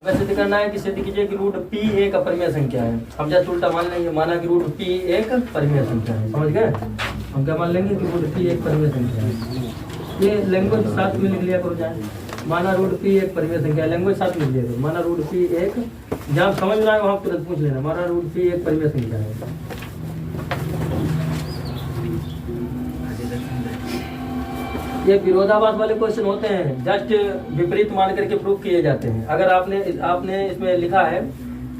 सिद्ध करना है कि सिद्ध कीजिए कि रूट पी एक अपरिमेय संख्या है। हम जस्ट उल्टा मान लेंगे, माना कि रूट पी एक परिमेय संख्या है। समझ गए? हम क्या मान लेंगे कि रूट पी एक परिमेय संख्या है। ये लैंग्वेज साथ में लिख लिया करो जाए। माना रूट पी एक परिमेय संख्या है, लैंग्वेज साथ में लिख लिया करो। माना रूट पी एक, जहाँ समझ रहा है वहाँ तुरंत पूछ लेना। माना रूट पी एक परिमेय संख्या है। ये विरोधाभास वाले क्वेश्चन होते हैं, जस्ट विपरीत मान करके प्रूफ किए जाते हैं। अगर आपने इसमें लिखा है,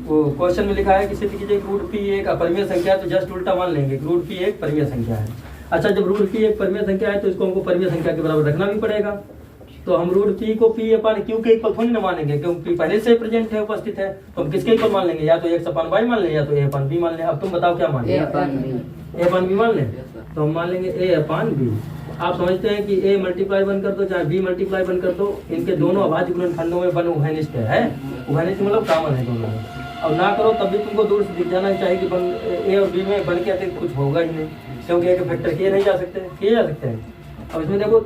वो क्वेश्चन में लिखा है कि सिद्ध कीजिए रूट पी एक अपरिमेय संख्या है, तो जस्ट उल्टा मान लेंगे कि रूट पी एक परिमेय संख्या है। अच्छा, जब रूट पी एक परिमेय संख्या है तो इसको हमको परिमेय संख्या के बराबर रखना भी पड़ेगा। तो हम रूट पी को पी अपान क्यू के इक्वल थोड़ी ना मानेंगे, क्योंकि पी पहले से प्रेजेंट है, उपस्थित है। तो हम किसके इक्वल मान लेंगे? या तो एक्स अपान वाई मान लें, या तो ए अपान बी मान लें। अब तुम बताओ क्या मान लें? ए अपान बी मान लें। तो हम मान लेंगे ए अपान बी। आप समझते हैं कि a मल्टीप्लाई वन कर दो चाहे b मल्टीप्लाई वन कर दो, इनके दोनों अभाज्य गुणनखंडों में वन उभयनिष्ठ है। उभयनिष्ठ मतलब कॉमन है दोनों में। अब ना करो तब भी तुमको दूर से दिख जाना चाहिए कि a और b में बन के अतिरिक्त कुछ होगा ही नहीं, क्योंकि a के फैक्टर किए नहीं जा सकते, किए जा सकते हैं। अब इसमें देखो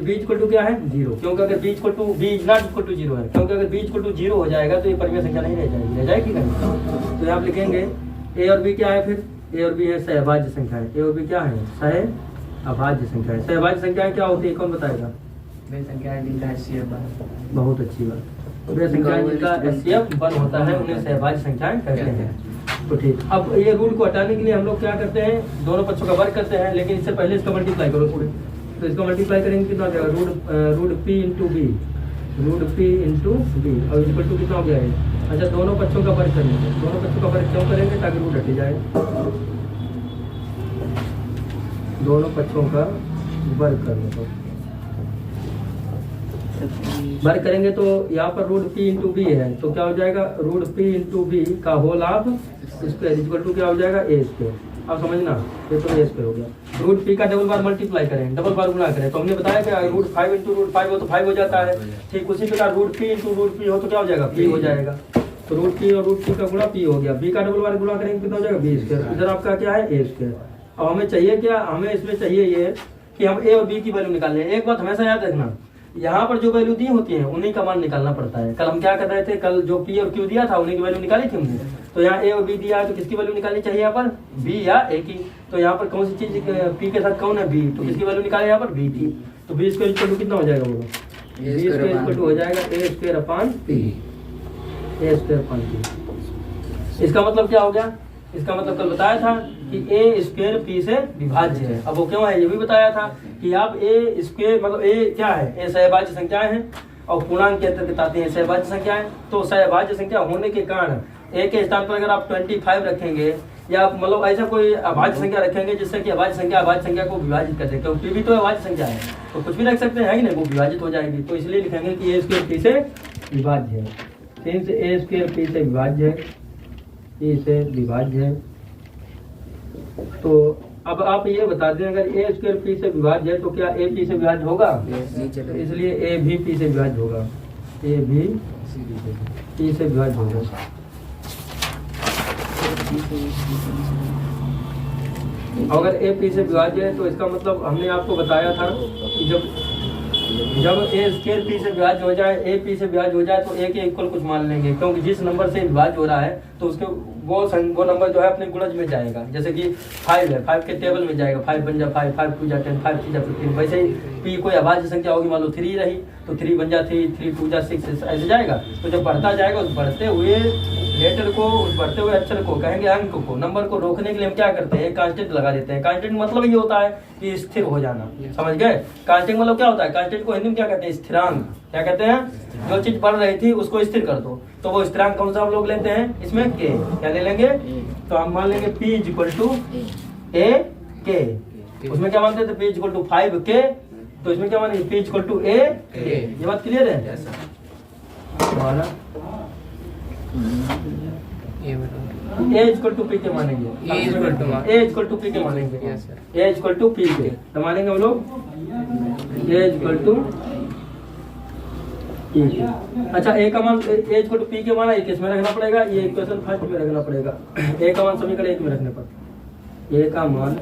b इक्वल टू क्या है? 0, क्योंकि अगर b equal to b is not equal to 0 है, क्योंकि अगर b इक्वल टू 0 हो जाएगा तो ये परिमेय संख्या नहीं रह जाएगी। रह जाएगी नहीं? तो यहाँ आप लिखेंगे a और b क्या है? फिर a और b है सहभाज्य संख्या है। a और b क्या है? सहअभाज्य संख्या है। सहअभाज्य संख्याएं क्या होती है, कौन बताएगा? वे संख्याएं जिनका HCF वन। बहुत अच्छी बात। वे संख्याएं जिनका HCF वन होता है उन्हें सहअभाज्य संख्याएं कहते हैं। तो ठीक, अब ये रूट को हटाने के लिए हम लोग क्या करते हैं? दोनों पक्षों का वर्ग करते हैं, लेकिन इससे पहले इसका मल्टीप्लाई करो पूरे। तो इसका मल्टीप्लाई करेंगे कितना हो जाएगा? Root P into B, root P into B, और इक्वल टू कितना हो गया है? अच्छा, दोनों पक्षों का वर्ग करेंगे। दोनों पक्षों का वर्ग क्यों करेंगे? ताकि रूट हट जाए। दोनों पक्षों का वर्ग कर लो। वर्ग करेंगे तो यहाँ पर रूट पी इंटू बी है, तो क्या हो जाएगा? रूट पी इंटू बी का whole of square equal to क्या हो जाएगा? A square. अब समझना, ये तो ए स्क्वायर हो गया। रूट पी का डबल बार मल्टीप्लाई करें, डबल बार गुणा करें, तो हमने बताया कि रूट 5 इंटू रूट 5 हो तो 5 हो जाता है। ठीक उसी प्रकार root P into root P हो तो क्या हो जाएगा? पी हो जाएगा। तो रूट पी और रूट पी का गुणा पी हो गया। बी का डबल बार गुणा करेंगे कितना हो जाएगा? B square. इधर आपका क्या है? A square. अब हमें चाहिए क्या? हमें इसमें चाहिए ये कि हम ए और बी की वैल्यू निकाल लें। एक बात हमेशा याद रखना, यहाँ पर जो वैल्यू दी होती है उन्हीं का मान निकालना पड़ता है। कल हम क्या कर रहे थे? कल जो पी और क्यू दिया था उन्हीं की वैल्यू निकाली थी हमने। तो यहाँ ए और बी दिया है तो किसकी वैल्यू निकालनी चाहिए? यहाँ पर बी या ए की। तो यहाँ पर कौन सी चीज पी के साथ कौन है? बी। तो किसकी वैल्यू निकाले? यहाँ पर बी की। तो बी स्क्वायर इक्वल टू कितना हो जाएगा? बोलो। बी स्क्वायर इक्वल टू हो जाएगा A square upon P. A square upon P. इसका मतलब क्या हो गया? इसका मतलब कल बताया था कि ए स्क्वायर पी से विभाज्य है। अब वो क्यों है ये भी बताया था कि आप ए स्क्वायर मतलब ए क्या है? ए सहभाज्य संख्याएं हैं और पूर्णांक के अंतर्गत आती हैं सहभाज्य संख्याएं। तो सहभाज्य संख्या होने के कारण ए के स्थान पर अगर आप 25 रखेंगे या मतलब ऐसा कोई अभाज्य संख्या रखेंगे जिससे कि अभाज्य संख्या को विभाजित कर दे, क्योंकि पी भी तो अभाज्य संख्या है, तो कुछ भी रख सकते हैं कि नहीं, वो विभाजित हो जाएगी। तो इसलिए लिखेंगे कि ए स्क्वायर पी से विभाज्य है। सिंस ए स्क्वायर पी से विभाज्य है, पी से विभाज्य है, तो अब आप ये बता दें अगर ए स्क्वायर पी से विभाज्य है तो क्या ए पी से विभाज्य होगा? इसलिए ए भी पी से विभाज्य होगा। ए भी पी से विभाज्य होगा। अगर ए पी से विभाज्य है तो इसका मतलब हमने आपको बताया था कि जब ए स्क्वायर पी से विभाज्य हो जाए, ए पी से विभाज्य हो जाए तो ए के इक्वल कुछ मान लेंगे, क्योंकि जिस नंबर से विभाज्य हो रहा है तो उसके वो नंबर जो है अपने गुणज में जाएगा। जैसे कि 5 है, 5 के टेबल में जाएगा। 5 बन जा 5, 5 2 जा 10, 5 3 जा 15। वैसे ही पी कोई अभाज्य संख्या होगी, मान लो 3 रही तो 3 बन जा 3, 3 2 जा 6, ऐसे जाएगा। तो जब बढ़ता जाएगा उस बढ़ते हुए लेटर को, उस बढ़ते हुए अक्षर को, कहेंगे अंक को, नंबर को रोकने के लिए हम क्या करते हैं? कांस्टेंट लगा देते हैं। कांस्टेंट मतलब ये होता है कि स्थिर हो जाना। समझ गए? कांस्टेंट मतलब क्या होता है? कांस्टेंट को हिंदी में क्या कहते हैं? स्थिरांक। क्या कहते हैं? जो चीज बढ़ रही थी उसको स्थिर कर दो, तो वो स्थिरांक कौन सा हम लोग लेते हैं? इसमें के। क्या ले लेंगे? तो हम मान लेंगे P इज इक्वल टू ए के। उसमें क्या मानते थे? P इज इक्वल टू 5 के। तो इसमें क्या मानेंगे? P इज इक्वल टू ए के। ये बात क्लियर है? ए इक्वल टू पी के मानेंगे। ए इक्वल टू पी के मानेंगे। ए इक्वल टू पी के तो मानेंगे हम लोग ए इक्वल टू पी के। अच्छा, ए का मान ए इक्वल टू पी के माना एक इसमें रखना पड़ेगा, ये इक्वेशन फर्स्ट में रखना पड़ेगा। ए का मान समीकरण 1 में रखने पर, ए का मान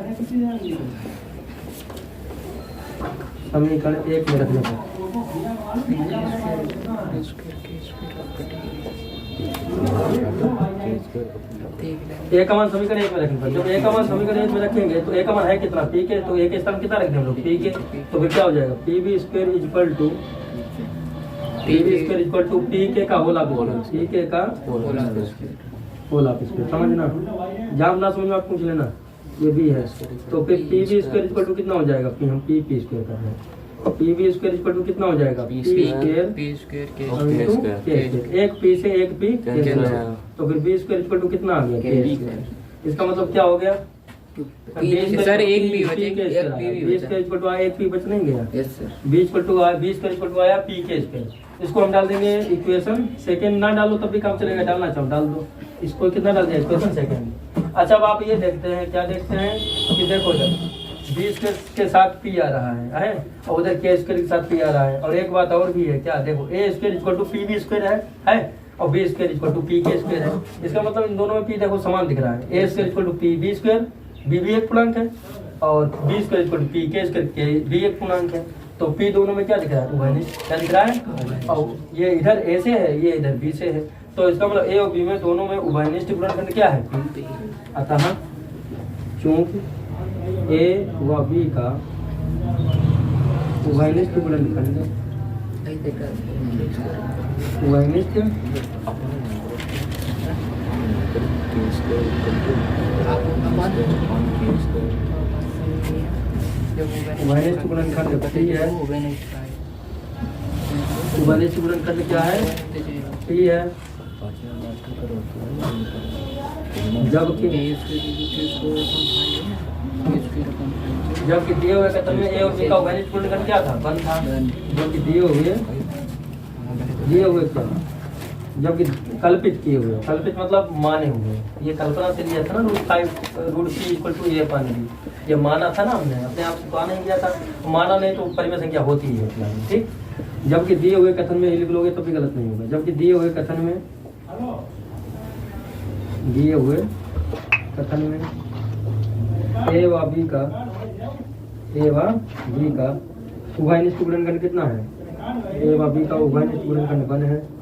समीकरण 1 में रखने पर ए का मान समीकरण एक में रखेंगे। जब ए का मान समीकरण एक में रखेंगे तो ए का मान है कितना, पी के, तो ए के स्थान कितना रखते हैं हम लोग, पी के, तो फिर क्या हो जाएगा, P B square equal to P के का होल ऑफ स्क्वायर, पी के का होल ऑफ स्क्वायर, समझना, जहाँ ना समझ में आप पूछ लेना, ये भी है। तो फिर P B square equal to कितना हो जाएगा, हम पी पी स्क्वायर कर रहे हैं, P B square equal to कितना हो जाएगा, पी स्क्वायर एक पी से एक पी, तो फिर बी स्क्वायर इक्वल टू कितना आ गया, पी स्क्वायर। इसका मतलब क्या हो गया सर, एक पी बचे, बी स्क्वायर इक्वल टू आया, एक पी बच नहीं गया, बी स्क्वायर टू आया, बी स्क्वायर इक्वल टू आया पी के स्क्वायर। इसको हम डाल देंगे इक्वेशन सेकंड, ना डालो तब भी काम चलेगा, डालना चाहो डाल दो, इसको कितना डाल दिया, इक्वेशन सेकंड। अच्छा अब आप ये देखते हैं, क्या देखते हैं कि देखो जब बी स्क्वायर के साथ पी आ रहा है और उधर के स्क्वायर के साथ पी आ रहा है, और एक बात और भी है, क्या देखो A square equal to P B square है और B square equal to P K square है। इसका मतलब इन दोनों में पी देखो समान दिख रहा है, A square equal to P B square, B भी एक पूर्णांक है, और B square equal to P K square, K भी एक पूर्णांक है। तो पी दोनों में क्या दिख रहा है, उभयनिष्ठ, क्या दिख रहा है, और ये इधर ए से है, ये इधर बी से है, तो इसका मतलब ए और बी में दोनों में उभयनिष्ठ गुणनखंड क्या है, अतः चूंकि ए व बी का उभयनिष्ठ गुणनखंड, उभयनिष्ठ उभयनिष्ठ गुणनखंड पी है, उभयनिष्ठ गुणनखंड क्या है, पी है, जबकि दिए हुए कथन में ए और बी का उभयनिष्ठ गुणनखंड क्या था, वन था, जो कि दिए हुए क्या, जबकि कल्पित किए हुए, कल्पित मतलब माने हुए, ये कल्पना से लिया था ना, रूट पी इक्वल टू ए पान बी, ये माना था ना हमने, अपने आप से नहीं किया था, माना नहीं तो परिमेय संख्या होती ही होती है, ठीक। जबकि दिए हुए कथन में लिख लोगे तो भी गलत नहीं होगा, जबकि दिए हुए कथन में ए व बी का उभयनिष्ठ गुणनखंड कितना है, ए व बी का उभयनिष्ठ गुणनखंड 1 है,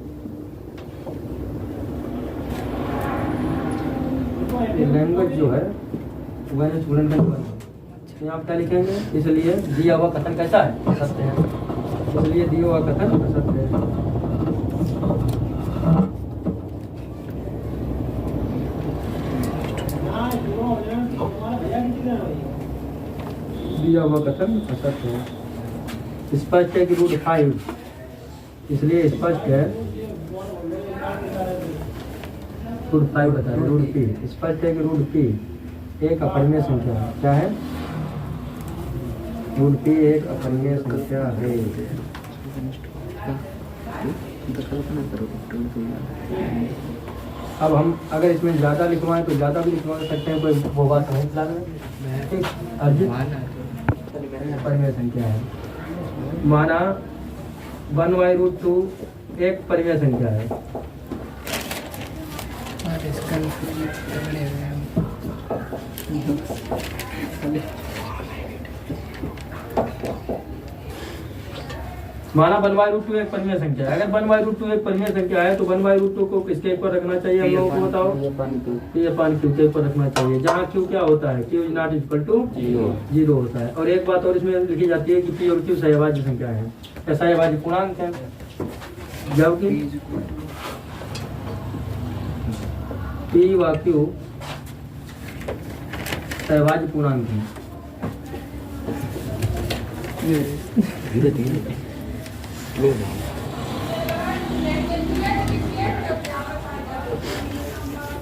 लैंग्वेज जो है उभयनिष्ठ गुणनखंड 1 है। यहाँ क्या लिखेंगे, इसलिए दिया हुआ कथन कैसा है, असत्य है, इसलिए दिया हुआ कथन असत्य है। दिया हुआ कथन असत्य है। स्पष्ट है कि रूट 5, इसलिए स्पष्ट है, रूट 5 बता रहे, रूट पी, स्पष्ट है कि रूट पी एक अपरिमेय संख्या है, क्या है, रूट पी एक अपरिमेय संख्या है। अब हम अगर इसमें ज़्यादा लिखवाएं तो ज़्यादा भी लिखवा सकते हैं, कोई वो बात नहीं फिलहाल में, ठीक। अर्जित परिमेय संख्या है, माना 1/√2 एक परिमेय संख्या है, माना 1/√2 एक परिमेय संख्या है। अगर 1/√2 एक परिमेय संख्या है तो 1/√2 को किसके ऊपर रखना चाहिए, हम लोगों को बताओ, पी अपान क्यू के ऊपर रखना चाहिए, जहाँ क्यू क्या होता है, Q is not equal to 0 होता है। और एक बात और इसमें लिखी जाती है कि पी और क्यू सहभाज्य संख्या है, सहभाज्य पूर्णांक है, जबकि पी व क्यू सहभाज्य पूर्णांक है।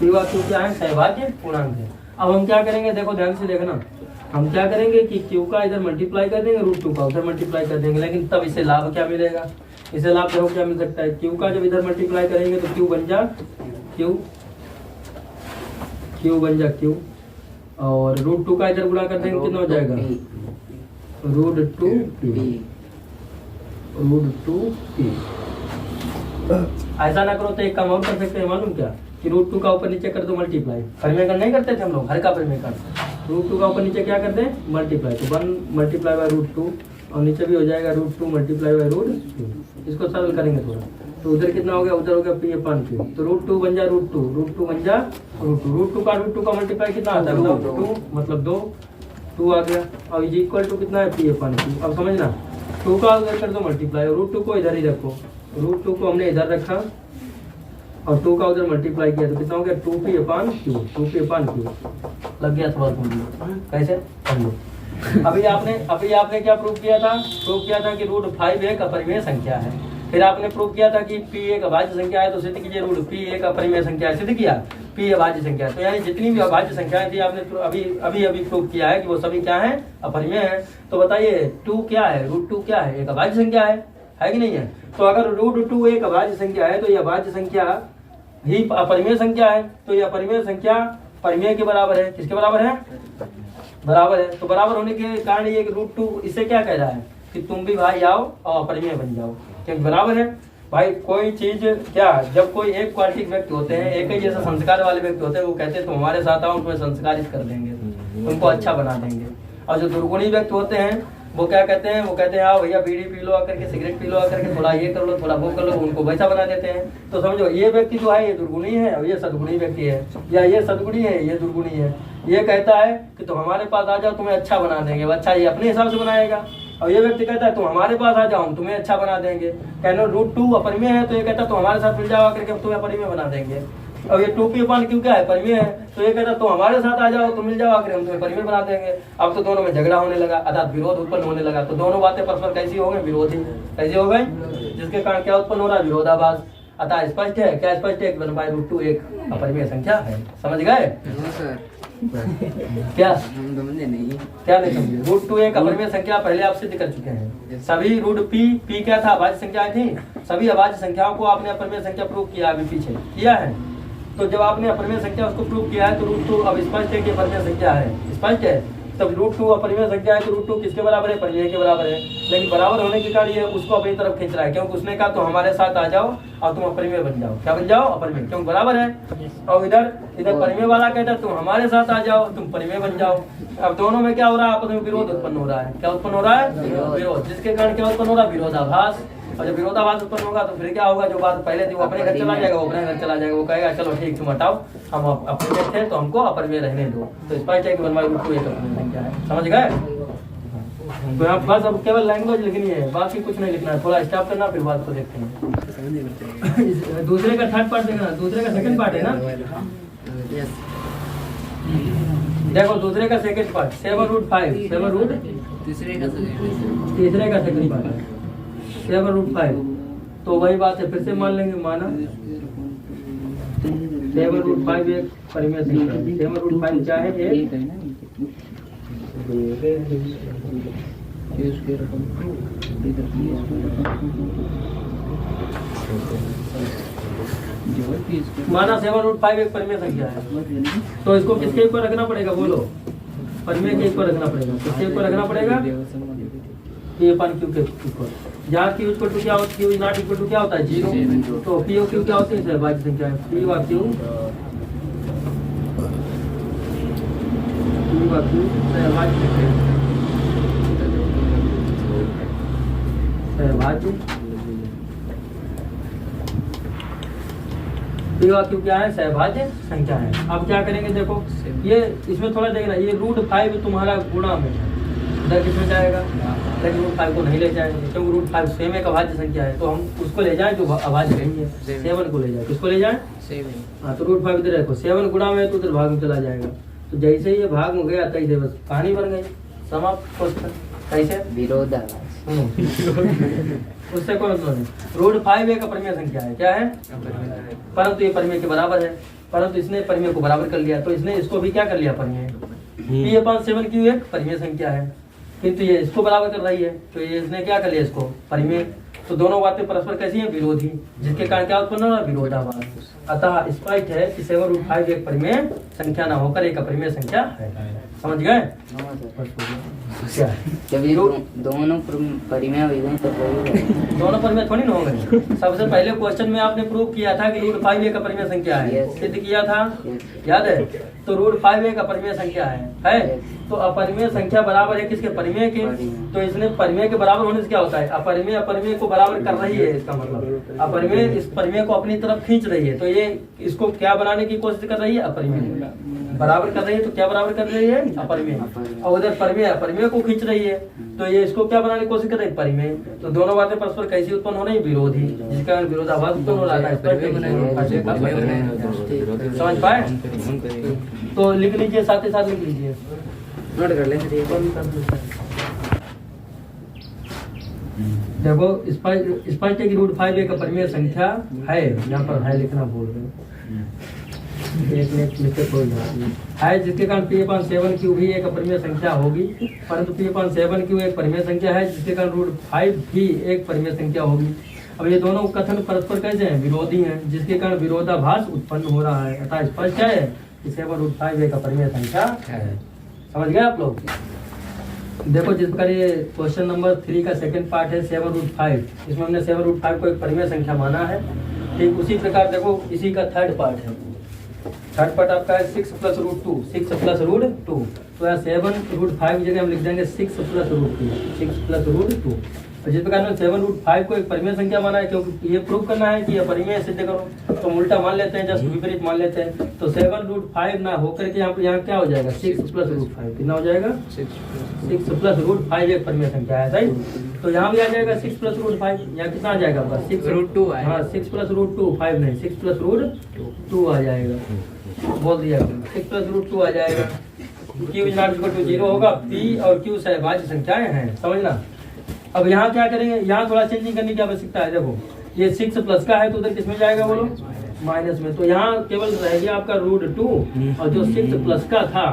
पी व क्यू क्या है, सहभाज्य पूर्णांक है। अब हम क्या करेंगे, देखो ध्यान से देखना, हम क्या करेंगे कि क्यू का इधर मल्टीप्लाई कर देंगे, रूट 2 का उधर मल्टीप्लाई कर देंगे, लेकिन तब इसे लाभ क्या मिलेगा, इसे लाभ देखो क्या मिल सकता है, क्यू का जब इधर मल्टीप्लाई करेंगे तो क्यू बन जा क्यू बन जा क्यू, और रूट 2 का इधर गुणा कर देंगे कितना हो जाएगा, रूट 2p। ऐसा ना करो तो एक काम और कर सकते हैं, मालूम क्या, कि रूट 2 का ऊपर नीचे कर दो मल्टीप्लाई, परिमेयकरण नहीं करते थे हम लोग, हर का परिमेयकरण, रूट 2 का ऊपर नीचे क्या कर दें, मल्टीप्लाई, तो 1 × √2 और नीचे भी हो जाएगा रूट 2 × √2। इसको सरल करेंगे थोड़ा, तो उधर कितना हो गया, उधर हो गया पी अपन क्यू। तो √2 बन जा √2, √2 बन जा √2 का √2 का मल्टीप्लाई कितना आता है, मतलब 2 मतलब 2 आ गया। अब इज इक्वल टू कितना है, पी अपन क्यू। अब समझना 2 का उधर कर दो मल्टीप्लाई, √2 को इधर ही रखो, √2 को हमने इधर रखा और 2 का उधर मल्टीप्लाई किया तो कितना हो गया, 2p upon Q, 2p upon Q. लग गया थोड़ा कैसे समझो। अभी आपने क्या प्रूव किया था, कि √5 एक अपरिमेय संख्या है। फिर आपने प्रूव किया था कि p एक अभाज्य संख्या है, तो सिद्ध कीजिए √p एक अपरिमेय संख्या है। सिद्ध किया p अभाज्य संख्या है। तो यानी जितनी भी अभाज्य संख्याएं थी आपने अभी प्रूव किया है कि वो सभी क्या है, अपरिमेय है। तो बताइए 2 क्या है, √2 क्या है, एक अभाज्य संख्या है कि नहीं है। तो अगर √2 एक अभाज्य संख्या है तो ये अभाज्य संख्या ही अपरिमेय संख्या है। तो ये अपरिमेय संख्या परिमेय के बराबर है। किसके बराबर है, बराबर है। तो बराबर होने के कारण ये √2 इससे क्या कह रहा है कि तुम भी भाई आओ और अपरिमेय बन जाओ, क्योंकि बराबर है। भाई कोई चीज क्या, जब कोई एक क्वालिटी व्यक्ति होते हैं, एक ही जैसे संस्कार वाले व्यक्ति होते हैं, वो कहते हैं तुम हमारे साथ आओ, तुम्हें संस्कारित कर देंगे, तुमको अच्छा बना देंगे। और जो दुर्गुणी व्यक्ति होते हैं वो क्या कहते हैं, आओ भैया बीड़ी पी लो आकर के, सिगरेट पी लो आकर के, थोड़ा ये कर लो, थोड़ा वो कर लो, उनको वैसा बना देते हैं। तो समझो ये व्यक्ति जो है ये दुर्गुणी है और ये सद्गुणी व्यक्ति है, या ये सद्गुणी है ये दुर्गुणी है। ये कहता है कि तुम हमारे पास आ जाओ, तुम्हें अच्छा बना देंगे, वो अच्छा ये अपने हिसाब से बनाएगा। और ये व्यक्ति कहता है तुम हमारे पास आ जाओ, हम तुम्हें अच्छा बना देंगे। कहना √2 अपरिमेय है, तो ये कहता है तुम हमारे साथ मिल जाओ आकर के, हम तुम्हें अपरिमेय बना देंगे। अब ये 2p अपन क्यों क्या है, परिमेय है, तो ये कहता तो हमारे साथ आ जाओ, तो मिल जाओ आकर हम तुम्हें परिमेय बना देंगे। अब तो दोनों में झगड़ा होने लगा, अर्थात विरोध उत्पन्न होने लगा। तो दोनों बातें परस्पर कैसी हो गई, विरोधी। कैसी हो गई, जिसके कारण क्या उत्पन्न हो रहा है, विरोधाभास। अतः स्पष्ट है, क्या स्पष्ट है, 1/√2 एक अपरिमेय संख्या है। समझ गए क्या, क्या नहीं समझे। √2 एक अपरिमेय संख्या पहले आप सिद्ध कर चुके हैं। सभी √p क्या था, अभाज्य संख्याएं थी। सभी अभाज्य संख्याओं को आपने अपरिमेय संख्या प्रूव किया, अभी पीछे किया है। तो जब आपने अपरिमेय संख्या उसको प्रूव किया है तो √2 अब स्पष्ट है कि अपरिमेय संख्या है, स्पष्ट है। तब √2 अपरिमेय संख्या है तो √2 किसके बराबर है, परिमेय के बराबर है। लेकिन बराबर होने के कारण ये उसको अपनी तरफ खींच रहा है, क्योंकि उसने कहा तो हमारे साथ आ जाओ और तुम अपरिमेय बन जाओ। क्या बन जाओ, अपरिमेय, क्योंकि बराबर है। और इधर परिमेय वाला कहता है तुम हमारे साथ आ जाओ, तुम परिमेय बन जाओ। अब दोनों में क्या हो रहा है, आपस में विरोध उत्पन्न हो रहा है। क्या उत्पन्न हो रहा है, विरोध, जिसके कारण क्या उत्पन्न हो रहा है, विरोधाभास। और जब विरोधाभास उत्पन्न होगा तो फिर क्या होगा, जो बात पहले थी वो अपने घर चला जाएगा, वो अपने घर चला जाएगा। वो कहेगा चलो ठीक तुम हटाओ, हम अपने थे तो हमको अपरिमेय रहने दो। तो स्पष्ट है कि 1/√2 एक अपरिमेय संख्या है। समझ गए। तो यहाँ बस अब केवल लैंग्वेज लिखनी है, बाकी कुछ नहीं लिखना है। थोड़ा स्टॉप करना, फिर बात को देखते हैं। दूसरे का थर्ड पार्ट देखना, दूसरे का सेकंड पार्ट है ना। देखो दूसरे का सेकंड पार्ट 7√5, 7 तीसरे का सेकंड पार्ट है 7√5। तो वही बात है, फिर से मान लेंगे, माना 7√5 एक परिमेय संख्या है। 7√5 क्या है, एक माना 7√5 एक परिमेय संख्या है। तो इसको किसके ऊपर रखना पड़ेगा, बोलो, परिमेय के ऊपर रखना पड़ेगा। किसके ऊपर रखना पड़ेगा, p अपन q के ऊपर। जहाँ q इक्वल टू क्या होता है, q नॉट इक्वल टू क्या होता है, 0। तो p और q क्या होती है, सहभाज्य संख्या है। p और q सहभाज्य संख्या, सहभाज्य। p और q क्या है, सहभाज्य संख्या है। अब क्या करेंगे, देखो ये इसमें थोड़ा देखना, ये √5 तुम्हारा गुणा में है, इधर किसमें जाएगा, लेकिन √5 को नहीं ले जाएंगे, क्योंकि √5 सेम एक अभाज्य संख्या है। तो हम उसको ले जाएं जो अभाज्य नहीं है, 7 को ले जाए। किसको ले जाएं, 7। हाँ, तो √5 इधर रखो, 7 गुणा में तो उधर भाग में चला जाएगा। तो जैसे ही ये भाग में गया तैसे बस कहानी बन गई, समाप्त क्वेश्चन। कैसे, विरोधाभास। उससे कोई मतलब नहीं। √5 एक अपरिमेय संख्या है, क्या है, परंतु ये परिमेय के बराबर है। परंतु इसने परिमेय को बराबर कर लिया, तो इसने इसको भी क्या कर लिया, परिमेय। p/7 की एक परिमेय संख्या है, किंतु ये इसको बराबर कर रही है, तो ये इसने क्या कर लिया, इसको परिमेय। तो दोनों बातें परस्पर कैसी हैं, विरोधी, जिसके कारण क्या उत्पन्न हो रहा है, विरोधाभास। अतः स्पष्ट है कि 7√5 एक परिमेय संख्या न होकर एक अपरिमेय संख्या है। समझ गए। क्या जब ये दोनों परिमेय हो गए तो दोनों परिमेय थोड़ी ना होंगे। सबसे पहले क्वेश्चन में आपने प्रूव किया था कि √5 एक अपरिमेय संख्या है, सिद्ध किया था, याद है। तो √5 एक अपरिमेय संख्या है। तो अपरिमेय संख्या बराबर है किसके, परिमेय के। तो इसने परिमेय के बराबर होने से क्या होता है, परिमेय अपरिमेय को बराबर कर रही है, इसका मतलब अपरिमेय इस परिमेय को अपनी तरफ खींच रही है, तो ये इसको क्या बनाने की कोशिश कर रही है, अपरिमेय बराबर कर रही है। तो क्या बराबर कर रही है, अपरिमेय, और उधर परिमेय अपरिमेय को खींच रही है, तो ये इसको क्या बनाने की कोशिश कर रही है, परिमेय। तो दोनों बातें परस्पर कैसी उत्पन्न हो रही है, विरोधी, जिसका कारण विरोधाभास उत्पन्न हो रहा है। समझ पाए? तो लिख लीजिए, साथ ही साथ लिख लीजिए, नोट कर लेंगे। देखो स्पष्ट है कि √5 एक अपरिमेय संख्या है, यहाँ पर है लिखना भूल गए, एक मिनट लिखते कोई बात नहीं है, जिसके कारण P/7Q भी एक अपरिमेय संख्या होगी, परंतु P/7Q एक परिमेय संख्या है, जिसके कारण √5 भी एक परिमेय संख्या होगी। अब ये दोनों कथन परस्पर कैसे हैं, विरोधी हैं, जिसके कारण विरोधाभास उत्पन्न हो रहा है। अतः स्पष्ट है कि 7√5 एक अपरिमेय संख्या है। समझ गए आप लोग? देखो जिस प्रकार ये क्वेश्चन नंबर 3 का सेकंड पार्ट है 7√5, इसमें हमने 7√5 को एक परिमेय संख्या माना है। ठीक उसी प्रकार देखो इसी का थर्ड पार्ट है, थर्ड पार्ट आपका है 6 + √2, 6 + √2, तो यहाँ 7√5 की जगह हम लिख देंगे 6 + √2, 6 + √2। और जिस प्रकार हमने 7√5 को एक परिमेय संख्या माना है, क्योंकि ये प्रूव करना है कि यह परिमेय सिद्ध करो, तो उल्टा मान लेते हैं, जस्ट विपरीत मान लेते हैं। तो 7√5 ना होकर के यहाँ क्या हो जाएगा, 6 + √5, कितना हो जाएगा, 6 + √5 एक परिमेय संख्या है, सही। तो यहाँ भी आ जाएगा 6 + √5, यहाँ कितना आ जाएगा आपका 6√2, हाँ 6 + √2, 5 नहीं 6 + √2 आ जाएगा, बोल दिया 6 + √2 आ जाएगा। Q ≠ 0 होगा, P और Q सहभाज्य संख्याएं हैं, समझना। अब यहाँ क्या करेंगे, यहाँ थोड़ा चेंजिंग करने की आवश्यकता है। देखो ये 6 प्लस का है, तो उधर किसमें जाएगा बोलो, माइनस में, तो यहाँ केवल रह गया आपका √2, और जो 6 प्लस का था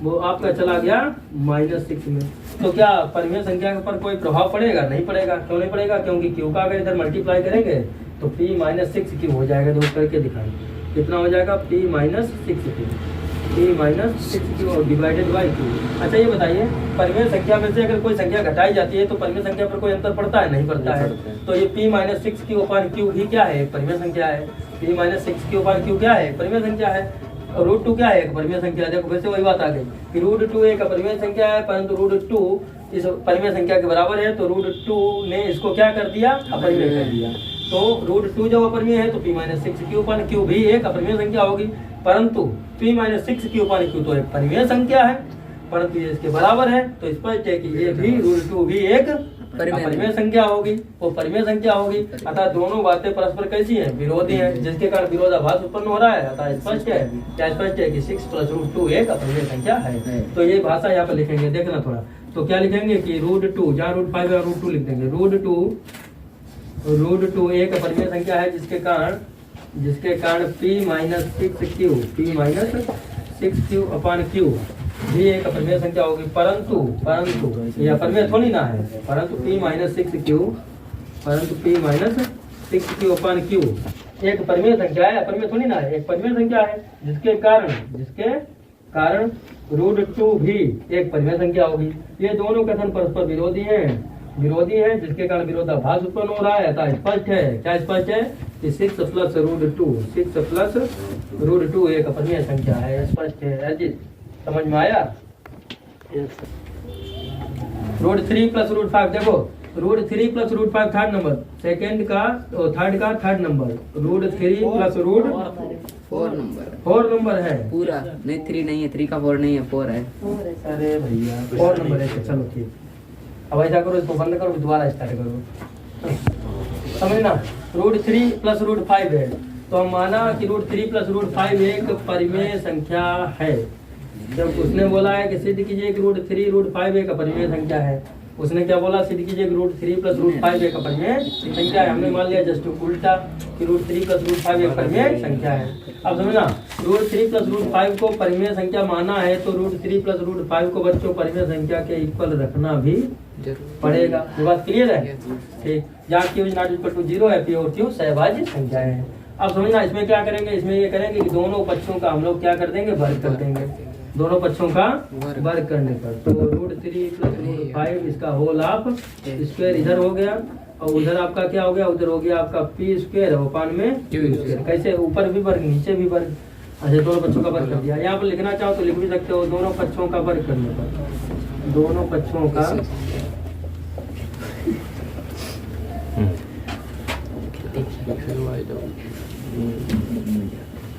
वो आपका चला गया -6 में। तो क्या परिमेय संख्या पर कोई प्रभाव पड़ेगा, नहीं पड़ेगा। क्यों नहीं पड़ेगा, क्योंकि Q का अगर इधर मल्टीप्लाई करेंगे तो P - 6Q हो जाएगा, जो करके दिखाएं कितना हो जाएगा, P - 6Q, P - 6Q और डिवाइडेड बाई Q। अच्छा ये बताइए, परिमेय संख्या में से अगर कोई संख्या घटाई जाती है तो परिमेय संख्या पर कोई अंतर पड़ता है, नहीं पड़ता है। तो ये P - 6Q/Q ही क्या है, परिमेय संख्या है। P - 6Q/Q क्या है, परिमेय संख्या है। और √2 क्या है, एक परिमेय संख्या है। देखो फिर से वही बात आ गई कि √2 एक परिमेय संख्या है, परंतु √2 इस परिमेय संख्या के बराबर है, तो √2 ने इसको क्या कर दिया, अपरिमेय कर दिया। तो √2 जब अपरिमेय है तो P - 6Q/Q भी एक अपरिमेय संख्या होगी, परंतु P - 6Q/Q तो एक परिमेय संख्या है, परंतु ये इसके बराबर है, तो स्पष्ट है कि ये भी √2 भी एक परिमेय संख्या होगी, वो परिमेय संख्या होगी। अतः दोनों बातें परस्पर कैसी हैं, विरोधी हैं, जिसके कारण विरोधाभास उत्पन्न हो रहा है। अतः स्पष्ट है, क्या स्पष्ट है कि 6 + √2 एक अपरिमेय संख्या है। तो ये भाषा यहाँ पर लिखेंगे, देखना थोड़ा, तो क्या लिखेंगे कि √2, जहाँ √5 या √2 लिख देंगे, √2 एक अपरिमेय संख्या है, जिसके कारण P - 6Q/Q भी एक अपरिमेय संख्या होगी, परंतु यह अपरिमेय थोड़ी ना है, परंतु P - 6Q एक परिमेय संख्या है, अपरिमेय थोड़ी ना है, एक परिमेय संख्या है, जिसके कारण √2 भी एक परिमेय संख्या होगी। ये दोनों कथन परस्पर विरोधी हैं, जिसके कारण विरोधाभास उत्पन्न हो रहा है। अतः स्पष्ट है, क्या स्पष्ट है कि 6 + √2 एक अपरिमेय संख्या है, स्पष्ट है। अजीत समझ में आया? √3 + √5, देखो √3 + √5 थर्ड नंबर, सेकंड का थर्ड नंबर, √3 + √4 नंबर है पूरा, नहीं 3 नहीं है, 3 का 4 नहीं है, 4 है। अरे भैया 4 नंबर है, चलो ठीक। अब ऐसा करो, इसको बंद करो, दोबारा स्टार्ट करो, समझना। √3 + √5 है, तो हम माना कि √3 + √5 एक परिमेय संख्या है। जब उसने बोला है कि सिद्ध कीजिए कि √3 √5 एक अपरिमेय संख्या है, उसने क्या बोला, सिद्ध कीजिए कि √3 + √5 एक अपरिमेय संख्या है। हमने मान लिया जस्ट उल्टा कि √3 + √5 एक परिमेय संख्या है। अब समझना, √3 + √5 को परिमेय संख्या माना है, तो √3 + √5 को बच्चों परिमेय संख्या के इक्वल रखना भी पड़ेगा। ये बात क्लियर है? ठीक, जहाँ Q ≠ 0 है, P और Q सहभाज्य संख्याएं हैं। अब समझना, इसमें क्या करेंगे, इसमें ये करेंगे कि दोनों पक्षों का हम लोग क्या कर देंगे, वर्ग कर देंगे, दोनों पक्षों का वर्ग करने पर। तो √3 + √5 इसका होल ऑफ स्क्वायर इधर हो गया, और उधर आपका क्या हो गया, उधर हो गया आपका P² में Q²। कैसे, ऊपर भी वर्ग नीचे भी वर्ग। अच्छा, दोनों पक्षों का वर्ग कर दिया। यहाँ पर लिखना चाहो तो लिख भी सकते हो, दोनों पक्षों का वर्ग करने पर, दोनों पक्षों का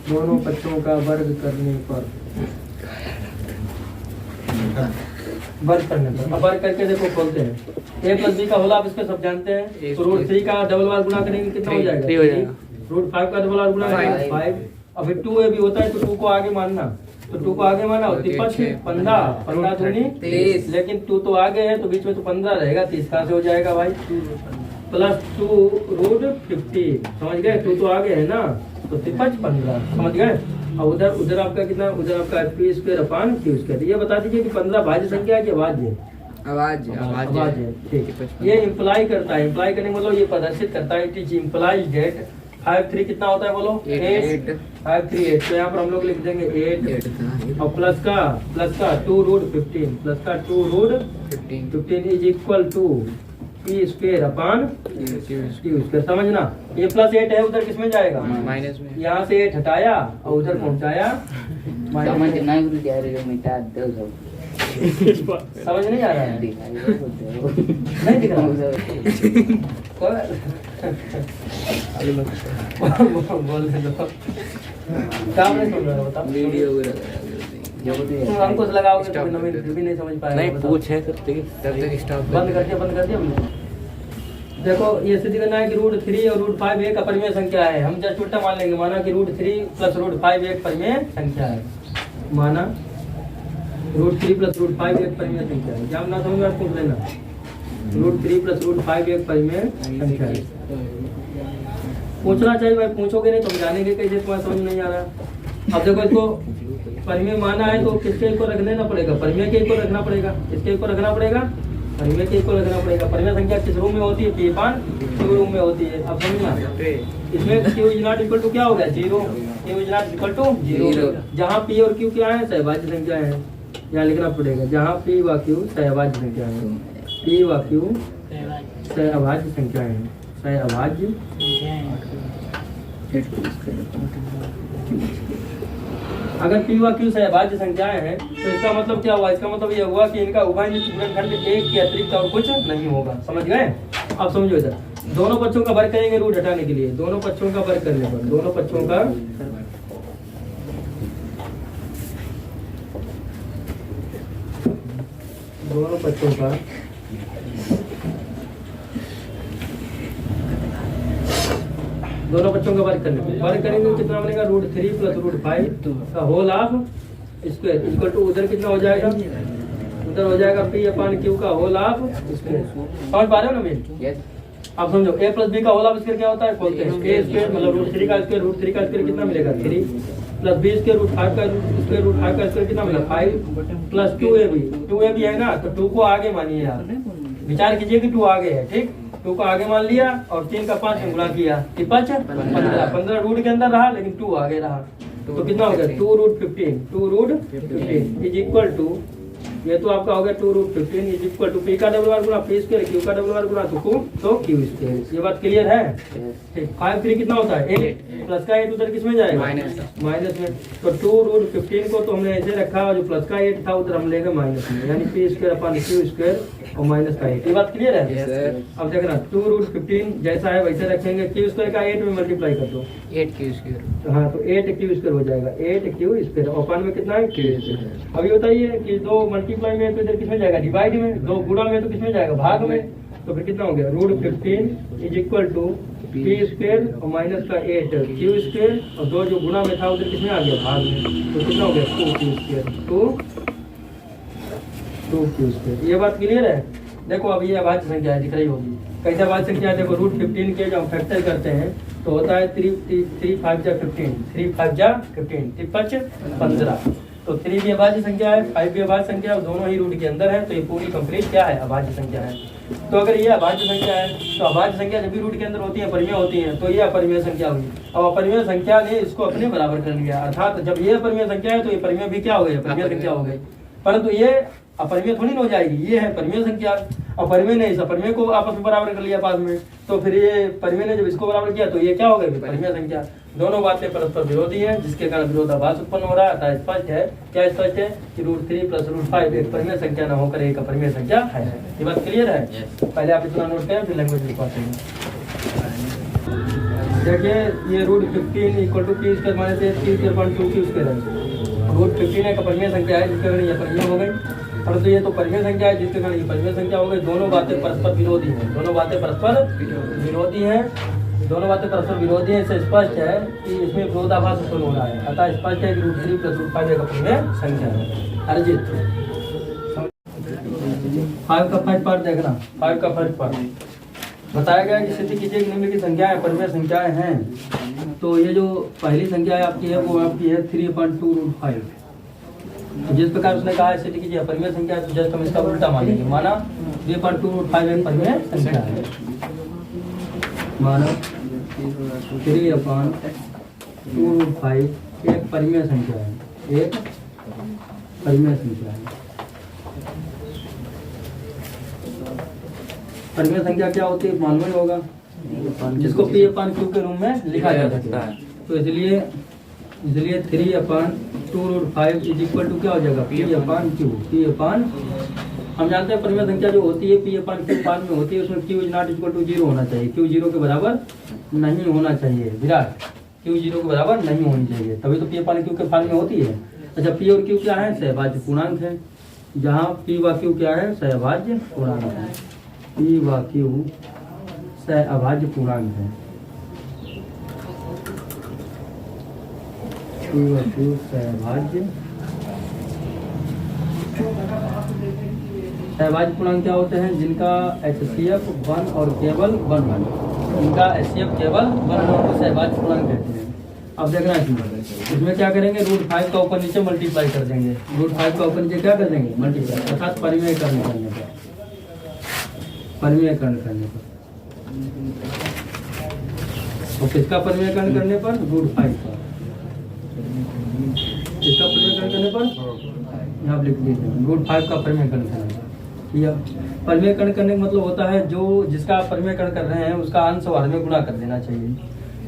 दोनों पक्षों का वर्ग करने पर अब वर्ग करके देखो खोलते हैं। ए प्लस बी का होल आप इसके सब जानते हैं। तो रूट 3 का डबल वार गुना करेंगे कितना हो जाएगा? 3 हो जाएगा। रूट 5 का डबल वार गुना करेंगे 5। अब 2a भी होता है तो 2 को आगे मानना, तो 2 को आगे माना और 15 दूनी 30, लेकिन 2 तो आगे है तो बीच में तो 15 रहेगा, 30 कहाँ से हो जाएगा भाई? प्लस 2 रूट 15, समझ गए? 2 तो आगे है ना, तो 15 समझ गए? और उधर आपका कितना? उधर आपका P square upon Q square. ये बता दीजिए कि 15 भाज्य संख्या है कि अभाज्य है? आवाज है, ठीक है। ये इम्प्लाई करता है, इम्प्लाई करने मतलब ये प्रदर्शित करता है, इट इज इम्प्लाइज डेट 5 3 कितना होता है बोलो? 8 5 3 8। तो यहाँ पर हम लोग लिख देंगे 8 और प्लस का 2 रूट 15 प्लस का 2 root 15 is equal to P square upon Q square. समझना, ये प्लस 8 है, उधर किसमें जाएगा? माइनस में। यहाँ से 8 हटाया और उधर पहुँचाया माइनस। समझ नहीं आ रहा है? नहीं दिख रहा बोल दे दो काम नहीं सुन रहा, बताओ। वीडियो हमको लगाओगे तो नवीन फिर भी नहीं समझ पाएगा। नहीं पूछे तब तक स्टॉप बंद कर दिया हमने। देखो ये सिद्ध करना है कि रूट 3 और रूट 5 एक अपरिमेय संख्या है। हम जस्ट उल्टा मान लेंगे, माना कि रूट 3 प्लस रूट 5 एक परिमेय संख्या है। माना रूट 3 प्लस रूट 5 एक परिमेय संख्या है। क्या हम ना समझ में पूछ लेना, रूट 3 प्लस रूट 5 एक परिमेय संख्या है। पूछना चाहिए भाई, पूछोगे नहीं तो हम जानेंगे कैसे, तुम्हारा समझ नहीं आ रहा। अब देखो इसको परिमेय माना है तो किसके को रख देना पड़ेगा? परिमेय के को रखना पड़ेगा। किसके को रखना पड़ेगा? परिमेय के को रखना पड़ेगा। परिमेय संख्या किस रूम में होती है? P रूम में होती है। अब समझना, इसमें Q is not equal to क्या हो गया? 0। Q is not equal to 0। जहाँ P और Q क्या है? सहभाज्य संख्या है। यहाँ लिखना पड़ेगा जहाँ P व Q सहभाज्य संख्या है। P व Q सहभाज्य संख्या है। सहभाज्य अगर P व Q सहभाज्य संख्याएं हैं तो इसका मतलब क्या हुआ? इसका मतलब ये हुआ कि इनका उभयनिष्ठ गुणनखंड 1 के अतिरिक्त और कुछ नहीं होगा। समझ गए? अब समझो इधर, दोनों पक्षों का वर्ग करेंगे रूट हटाने के लिए। दोनों पक्षों का वर्ग करने पर दोनों पक्षों का वर्ग करने पर वर्ग करेंगे तो कितना बनेगा? रूट 3 प्लस रूट 5 का whole of square equal to उधर कितना हो जाएगा? उधर हो जाएगा P अपान Q का होल ऑफ स्क्वायर। समझ पा रहे हो ना मेरे? अब समझो A प्लस B का होल ऑफ स्क्वायर क्या होता है? खोलते हैं। A स्क्वायर मतलब रूट 3 का स्क्वायर, रूट 3 का स्क्वायर कितना मिलेगा? 3 प्लस B स्क्वायर रूट 5 का स्क्वायर, रूट 5 का स्क्वायर कितना मिला? 5 प्लस 2AB है ना, तो 2 को आगे मानिए यार, विचार कीजिए कि 2 आगे है। ठीक, 2 को आगे मान लिया और 3 का 5 में गुणा किया, 15 रूट के अंदर रहा लेकिन 2 आगे रहा, तो कितना हो गया? 2 रूट 15 इज इक्वल टू, ये तो आपका हो गया 2 root 15 is equal to P का डबल बार गुना P स्क्वायर, Q का डबल बार गुना तो Q स्क्वायर। ये बात क्लियर है? ठीक, 5 3 कितना होता है? 8 प्लस का 8 उधर किस में जाएगा? माइनस में। तो 2 रूट 15 को तो हमने ऐसे रखा, जो प्लस का 8 था उधर हम लेंगे माइनस में, यानी P square upon Q square और माइनस का 8। ये बात क्लियर है? अब देखना 2 रूट 15 जैसा है वैसे रखेंगे, Q स्क्वायर का 8 में मल्टीप्लाई कर दो, 8Q स्क्वायर। हाँ, तो 8Q स्क्वायर हो जाएगा, 8Q स्क्वायर और अपान में कितना है? Q square. अभी बताइए कि 2 मल्टीप्लाई में तो इधर किसमें जाएगा? डिवाइड में। 2 गुणा में तो किसमें जाएगा? भाग में। तो फिर कितना हो गया? Root 15 is equal to P square और माइनस का 8 Q स्क्वायर और 2 जो गुणा में था उधर किसमें आ गया? भाग में। तो कितना हो गया? 2Q square 2Q square. ये बात क्लियर है? देखो अब ये अभाज्य संख्या दिख रही होगी। कैसे अभाज्य संख्या? देखो रूट 15 के जब हम फैक्टर करते हैं तो होता है 3 5 जा 15, 3 5 जा 15, 3 5 15। तो 3 भी अभाज्य संख्या है, 5 भी अभाज्य संख्या है, दोनों ही रूट के अंदर है, तो ये पूरी कंप्लीट क्या है? अभाज्य संख्या है। तो अगर ये अभाज्य संख्या है तो अभाज्य संख्या जब भी रूट के अंदर होती है परिमेय होती है, तो ये अपरिमेय संख्या हुई। अब अपरिमेय संख्या ने इसको अपने बराबर कर लिया, अर्थात जब ये अपरिमेय संख्या है तो ये परिमेय भी क्या हो गई? परिमेय संख्या हो गई। परंतु ये अपरिमेय थोड़ी ना हो जाएगी, ये है परिमेय संख्या और परिमेय ने इस अपरिमेय को आपस में बराबर कर लिया पास में, तो फिर ये परिमेय ने जब इसको बराबर किया तो ये क्या हो गई? परिमेय संख्या। दोनों बातें परस्पर विरोधी हैं, जिसके कारण विरोधाभास उत्पन्न हो रहा है। अतः स्पष्ट है, क्या स्पष्ट है कि रूट 3 प्लस रूट 5 एक परिमेय संख्या न होकर एक अपरिमेय संख्या है। ये बात क्लियर है? पहले आप इतना नोट करें फिर लैंग्वेज लिखवाते हैं। देखिए ये root 15 equal to P square minus A P square upon 2 Q square है। रूट 15 एक अपरिमेय संख्या है जिसके कारण ये अपरिमेय हो गई, परंतु ये तो परिमेय संख्या है जिसके कारण ये परिमेय संख्या हो गई। दोनों बातें परस्पर विरोधी हैं, दोनों बातें परस्पर विरोधी हैं, दोनों बातें परस्पर विरोधी हैं। इससे स्पष्ट है कि इसमें विरोधाभास उत्पन्न हो रहा है। अतः स्पष्ट है कि रूट 3 प्लस रूट 5 एक अपरिमेय संख्या है। अर्जित 5 का फर्स्ट पार्ट देखना, 5 का फर्स्ट पार्ट बताया गया कि सिद्ध कीजिए कि निम्नलिखित संख्याएं परिमेय संख्याएं हैं। तो ये जो पहली संख्या है आपकी है वो आपकी है 3/2√5। जिस प्रकार उसने कहा है सिद्ध कीजिए अपरिमेय संख्या है, तो जस्ट हम इसका उल्टा मानेंगे। माना 3/2√5 एक परिमेय संख्या है, माना 3/2√5 एक परिमेय संख्या है, एक परिमेय संख्या है। परिमेय संख्या क्या होती है मालूम ही होगा, जिसको P/Q के रूप में लिखा जा सकता है। तो इसलिए 3/2√5 इज इक्वल टू क्या हो जाएगा P/Q। हम जानते हैं परिमेय संख्या जो होती है P/Q पास में होती है, उसमें Q is not equal to 0 होना चाहिए। Q 0 के बराबर नहीं होना चाहिए, विराट Q 0 के बराबर नहीं होनी चाहिए, तभी तो P/Q के फाल में होती है। अच्छा P और Q क्या है? सहभाज्य पूर्णांक है। जहाँ P व Q क्या है? सहभाज्य पूर्णांक है। P व Q सहअभाज्य पूर्णांक है। P व Q सहभाज्य पूर्णांक क्या होते हैं? जिनका HCF 1 और केवल 1 है, इनका HCF केवल 1 को सहभाज्य पूर्णांक कहते हैं। अब देखना इसमें क्या करेंगे? √5 का ऊपर नीचे मल्टीप्लाई कर देंगे। √5 का ऊपर नीचे क्या कर देंगे? मल्टीप्लाई, अर्थात परिमेयकरण करने पर, परिमेयकरण करने पर। और किसका परिमेयकरण करने पर? √5 का। किसका परिमेयकरण करने पर? यहाँ लिख लीजिए √5 का परिमेयकरण करने पर। या परिमेयकरण करने का मतलब होता है जो जिसका आप परिमेयकरण कर रहे हैं उसका अंश और हर में गुणा कर देना चाहिए।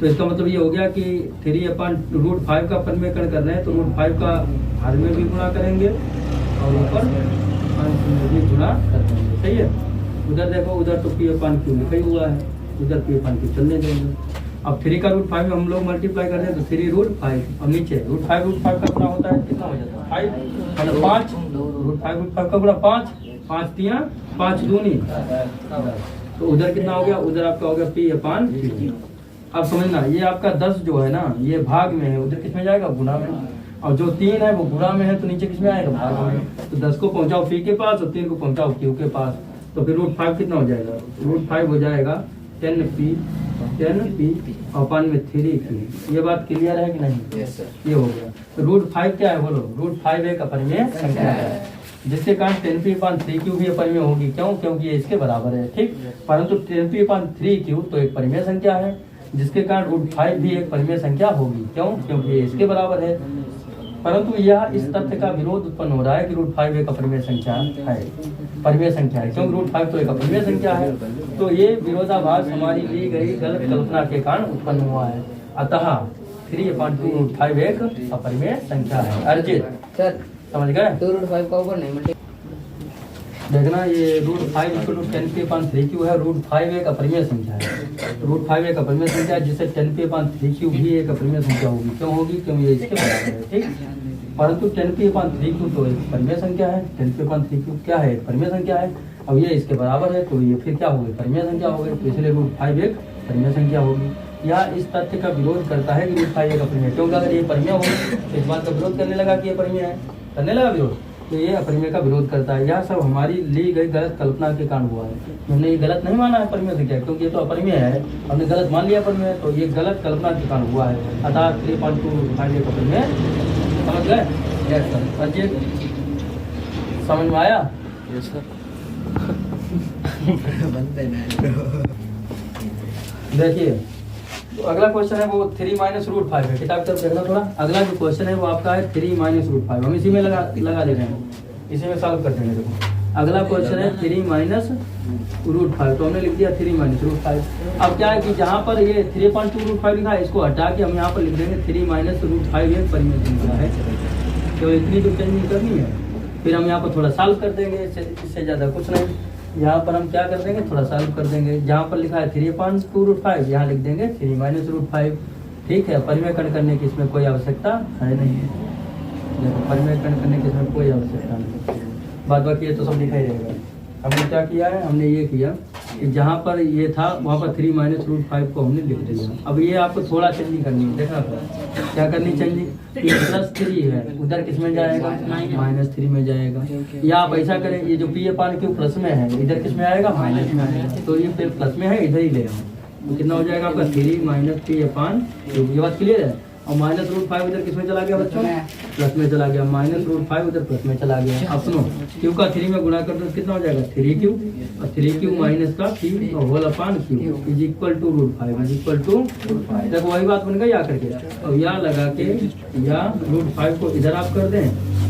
तो इसका मतलब ये हो गया कि 3/√5 का परिमेयकरण कर रहे हैं तो √5 का हर में भी गुणा करेंगे और ऊपर अंश में भी गुणा कर देंगे। सही है। उधर देखो, उधर तो P/Q लिखा ही हुआ है, उधर P/Q चलने देंगे। अब 3 का √5 में हम लोग मल्टीप्लाई करते हैं तो 3√5 और नीचे √5 का गुणा होता है, कितना हो जाता है? 5 मतलब 5 √5 का गुणा 5, 5 तिया 5 दूनी, तो उधर कितना हो गया? उधर आपका हो गया P/Q। अब समझना, ये आपका 10 जो है ना, ये भाग में है, उधर किस में जाएगा? गुणा में। और जो 3 है वो गुणा में है, तो नीचे किस में आएगा? भाग में। तो 10 को पहुंचाओ P के पास और 3 को पहुंचाओ Q के पास, तो फिर √5 कितना हो जाएगा? √5 हो जाएगा 10P और पान में 3Q। ये बात क्लियर है कि नहीं? Yes sir. ये हो गया। तो √5 क्या है बोलो? √5 एक अपरिमेय संख्या है, जिसके कारण 10P/3Q भी अपरिमेय होगी। क्यों? क्योंकि ये इसके बराबर है, ठीक। परंतु 10P/3Q तो एक परिमेय संख्या है, जिसके कारण √5 भी एक परिमेय संख्या होगी। क्यों? क्योंकि ये इसके बराबर है। परंतु यह इस तथ्य का विरोध उत्पन्न हो रहा है कि √5 एक अपरिमेय संख्या है, परिमेय संख्या है, क्योंकि √5 तो एक अपरिमेय संख्या है। तो ये विरोधाभास हमारी ली गई गलत कल्पना के कारण उत्पन्न हुआ है। अतः 3/2√5 एक अपरिमेय संख्या है। अर्जित सर समझ गए? 2√5 का ऊपर नहीं मल्टी देखना, ये √5 = 10P/3Q है। √5 एक अपरिमेय संख्या है, √5 एक अपरिमेय संख्या है, जिससे 10P/3Q भी एक अपरिमेय संख्या होगी। क्यों होगी? क्योंकि ये इसके बराबर है, ठीक। परंतु 10P/3Q तो एक परिमेय संख्या है, 10P/3Q क्या है? एक परिमेय संख्या है। अब ये इसके बराबर है तो ये फिर क्या होगी? परिमेय संख्या हो गई। तो इसलिए √5 एक परिमेय संख्या होगी। यह इस तथ्य का विरोध करता है कि √5 एक अपरिमेय, क्योंकि अगर ये परिमेय होगी तो इस बात का विरोध करने लगा कि ये परिमेय है, करने लगा विरोध, तो ये अपरिमेय का विरोध करता है। यह सब हमारी ली गई गलत कल्पना के कारण हुआ है। हमने ये गलत नहीं माना है परिमेय संख्या, क्योंकि ये तो अपरिमेय है, हमने गलत मान लिया परिमेय, तो ये गलत कल्पना के कारण हुआ है। अतः 3/2√5 एक अपरिमेय। समझ गए? Yes sir. अर्जित समझ में आया? Yes sir. देखिए, तो अगला क्वेश्चन है वो 3 - है। किताब की तरफ देखना थोड़ा। अगला जो क्वेश्चन है वो आपका है 3 - हम इसी में लगा दे रहे हैं, इसी में सॉल्व कर देंगे। देखो अगला क्वेश्चन है 3 - तो हमने लिख दिया 3 - अब क्या है कि जहाँ पर ये 3/2√5 लिखा है, इसको हटा के हम यहाँ पर लिख देंगे 3 - एक परिमेय संख्या है। तो इतनी तो चेंजिंग करनी है, फिर हम यहाँ पर थोड़ा सॉल्व कर देंगे, इससे ज़्यादा कुछ नहीं। यहाँ पर हम क्या कर देंगे, थोड़ा सॉल्व कर देंगे। जहाँ पर लिखा है 3/2√5, यहाँ लिख देंगे 3 - √5। ठीक है, परिमेयकरण करने की इसमें कोई आवश्यकता है नहीं है। देखो, परिमेयकरण करने की इसमें कोई आवश्यकता नहीं है। बाद बाकी ये तो सब लिखा ही रहेगा। हमने क्या किया है, हमने ये किया कि जहाँ पर ये था वहाँ पर 3 - √5 को हमने लिख दिया। अब ये आपको थोड़ा चेंजिंग करनी है। देखा क्या करनी चेंजिंग, ये +3 है, उधर किस में जाएगा, -3 में जाएगा। या आप ऐसा करें, ये जो P/Q प्लस में है, इधर किस में आएगा, माइनस में आएगा। तो ये फिर प्लस में है, इधर ही ले आओ। तो कितना हो जाएगा आपका 3 - P/Q। ये बात क्लियर है। और -√5 उधर किस में चला गया बच्चों, प्लस में चला गया। -√5 उधर प्लस में चला गया। अब सुनो, Q का 3 में गुणा कर दो, कितना हो जाएगा 3Q, और 3Q माइनस का Q whole upon Q is equal to √5 is equal to. देखो वही बात बन गई या करके। और या लगा के या √5 को इधर आप कर दें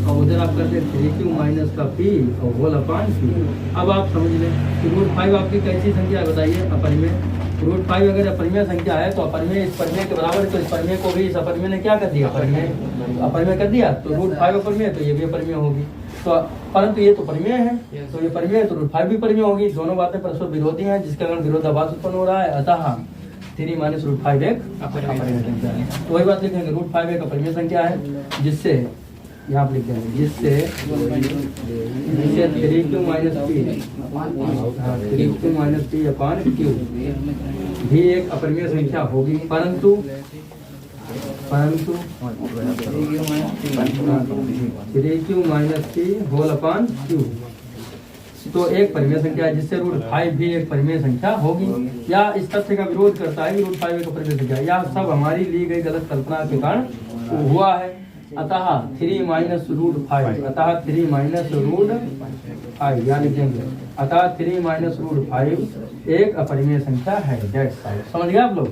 और उधर आप कर दें 3Q माइनस का P और होल अपॉन Q। अब आप समझ लें कि √5 आपकी कैसी संख्या है बताइए, अपरिमेय। √5 अगर अपरिमेय संख्या है तो अपरिमेय इस परिमेय के बराबर, तो इस परिमेय को भी इस अपरिमेय ने क्या कर दिया, अपरिमेय कर दिया। तो √5 अपरिमेय, तो ये भी अपरिमेय होगी। तो परंतु ये तो परिमेय है, तो ये परिमेय है तो √5 भी परिमेय होगी। दोनों बातें परस्पर विरोधी हैं, जिसके कारण विरोधाभास उत्पन्न हो रहा है। अतः 3 - √5 एक अपरिमेय संख्या है। तो वही बात लिखेंगे, √5 एक अपरिमेय संख्या है, जिससे यहाँ पर लिख देंगे, जिससे 3Q - P अपॉन Q भी एक अपरिमेय संख्या होगी। परंतु 3Q - P whole upon Q तो एक परिमेय संख्या है, जिससे √5 भी एक परिमेय संख्या होगी। या इस तथ्य का विरोध करता है कि √5 एक अपरिमेय संख्या है। यह सब हमारी ली गई गलत कल्पना के कारण हुआ है। अतः 3 - √5, अतः 3 - √5 यानी लिखेंगे, अतः 3 - √5 एक अपरिमेय संख्या है। समझ गए आप लोग।